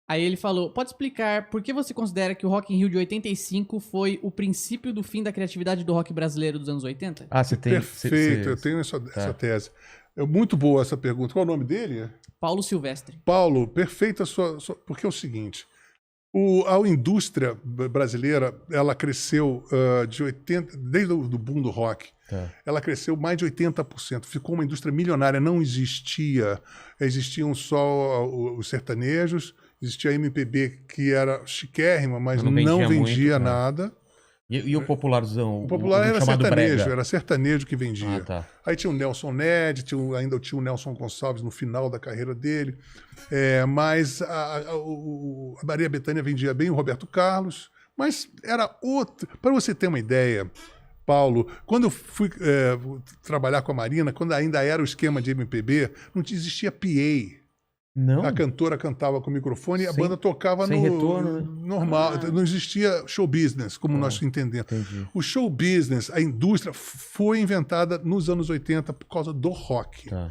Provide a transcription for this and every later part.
Aí ele falou, pode explicar por que você considera que o Rock in Rio de 85 foi o princípio do fim da criatividade do rock brasileiro dos anos 80? Ah, você tem... Perfeito, eu tenho essa tese. É muito boa essa pergunta. Qual é o nome dele? Paulo Silvestre. Paulo, perfeita porque é o seguinte, a indústria brasileira, ela cresceu de 80, desde o boom do rock, ela cresceu mais de 80%, ficou uma indústria milionária, não existiam só os sertanejos, existia a MPB que era chiquérrima, mas não vendia nada. E o popularzão? O popular era sertanejo, brega. era sertanejo que vendia. Ah, tá. Aí tinha o Nelson Ned, ainda tinha o Nelson Gonçalves no final da carreira dele. Mas a Maria Bethânia vendia bem, o Roberto Carlos. Mas era outro. Para você ter uma ideia, Paulo, quando eu fui trabalhar com a Marina, quando ainda era o esquema de MPB, não existia PA. Não? A cantora cantava com o microfone e a banda tocava sem retorno, né? normal. Não existia show business, como nós entendemos. Entendi. O show business, a indústria, foi inventada nos anos 80 por causa do rock. Tá.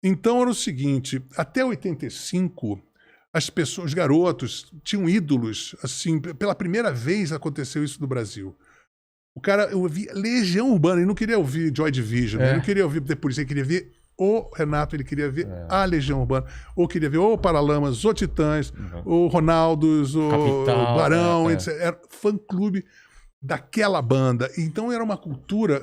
Então era o seguinte, até 85, as pessoas, os garotos, tinham ídolos. Assim, pela primeira vez aconteceu isso no Brasil. O cara, eu ouvia Legião Urbana, ele não queria ouvir Joy Division, ele não queria ouvir The Police, ele queria ver o Renato, ele queria ver a Legião Urbana, ou queria ver o Paralamas, o Titãs, o Ronaldos, o Barão, etc. Era fã-clube daquela banda. Então era uma cultura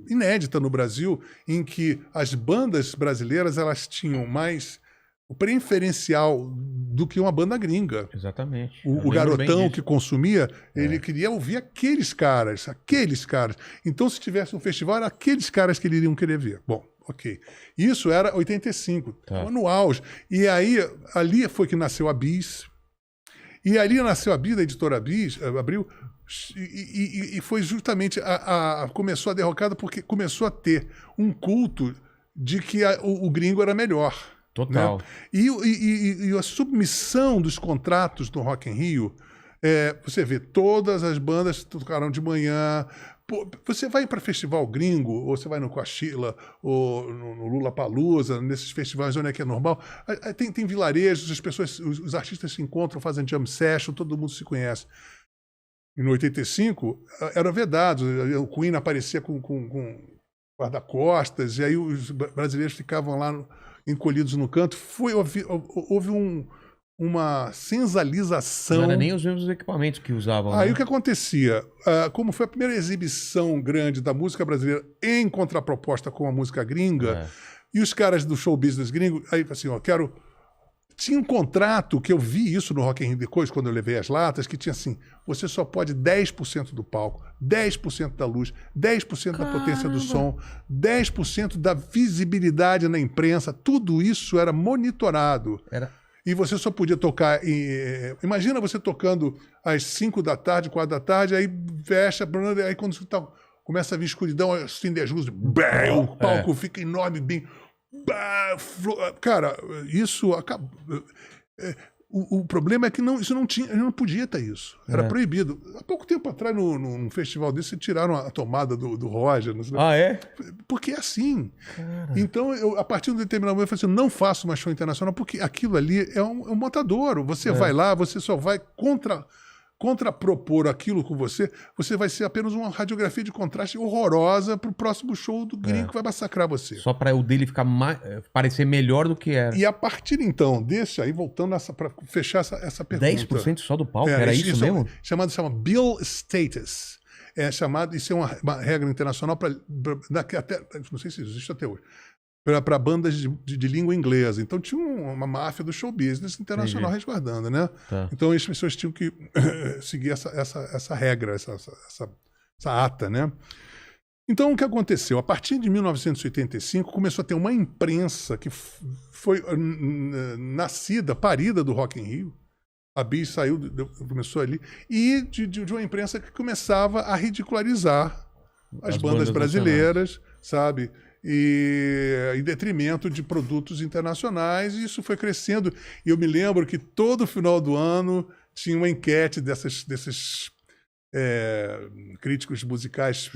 inédita no Brasil, em que as bandas brasileiras elas tinham mais o preferencial do que uma banda gringa. Exatamente. O garotão que consumia, ele queria ouvir aqueles caras. Então, se tivesse um festival, era aqueles caras que eles iriam querer ver. Bom, ok. Isso era 85, no auge. E aí, ali foi que nasceu a Bis. E ali nasceu a Bis, da editora Bis, Abril, e foi justamente começou a derrocada porque começou a ter um culto de que o gringo era melhor. Total. Né? E a submissão dos contratos do Rock in Rio, você vê, todas as bandas tocaram de manhã. Pô, você vai para festival gringo, ou você vai no Coachella, ou no Lollapalooza, nesses festivais onde é que é normal, tem vilarejos, as pessoas, os artistas se encontram, fazem jam session, todo mundo se conhece. E no 85, era vedado, o Queen aparecia com guarda-costas, e aí os brasileiros ficavam lá encolhidos no canto. Houve uma sensalização. Não era nem os mesmos equipamentos que usavam. Aí né? o que acontecia? Como foi a primeira exibição grande da música brasileira em contraproposta com a música gringa, e os caras do show business gringo, aí assim, tinha um contrato, que eu vi isso no Rock in Rio depois, quando eu levei as latas, que tinha assim, você só pode 10% do palco, 10% da luz, 10% da potência do som, 10% da visibilidade na imprensa, tudo isso era monitorado. E você só podia tocar imagina você tocando às 5 da tarde, 4 da tarde, aí fecha, aí quando você começa a vir escuridão, acende as luzes, o palco fica enorme, bem... Cara, isso acabou. O problema é que isso não podia ter isso. Era proibido. Há pouco tempo atrás, num festival desse, tiraram a tomada do Roger. Porque é assim. Cara. Então, a partir de um determinado momento, eu falei assim, não faço mais show internacional, porque aquilo ali é um matadouro. Você vai lá, você só vai contrapropor aquilo com você vai ser apenas uma radiografia de contraste horrorosa pro próximo show do gringo que vai massacrar você. Só para o dele ficar parecer melhor do que era. E a partir então desse aí, voltando para fechar essa pergunta. 10% só do palco? Era isso mesmo? Chama Bill Status. Isso é uma regra internacional para não sei se existe até hoje. Para bandas de língua inglesa. Então tinha uma máfia do show business internacional resguardando, né? Então as pessoas tinham que seguir essa regra, essa ata, né? Então o que aconteceu? A partir de 1985 começou a ter uma imprensa que foi parida do Rock in Rio. A Bis começou ali, e de uma imprensa que começava a ridicularizar as bandas brasileiras, sabe? E em detrimento de produtos internacionais, e isso foi crescendo. E eu me lembro que todo final do ano tinha uma enquete desses críticos musicais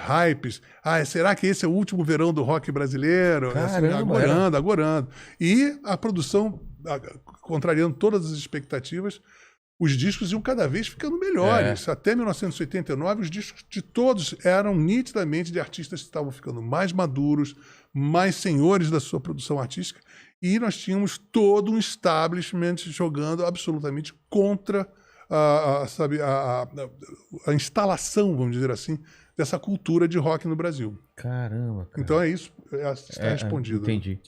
hypes. Será que esse é o último verão do rock brasileiro? Caramba, agorando. E a produção contrariando todas as expectativas, os discos iam cada vez ficando melhores. Até 1989, os discos de todos eram nitidamente de artistas que estavam ficando mais maduros, mais senhores da sua produção artística, e nós tínhamos todo um establishment jogando absolutamente contra a instalação, vamos dizer assim, dessa cultura de rock no Brasil. Caramba, cara. Então é isso, está respondido. Entendi.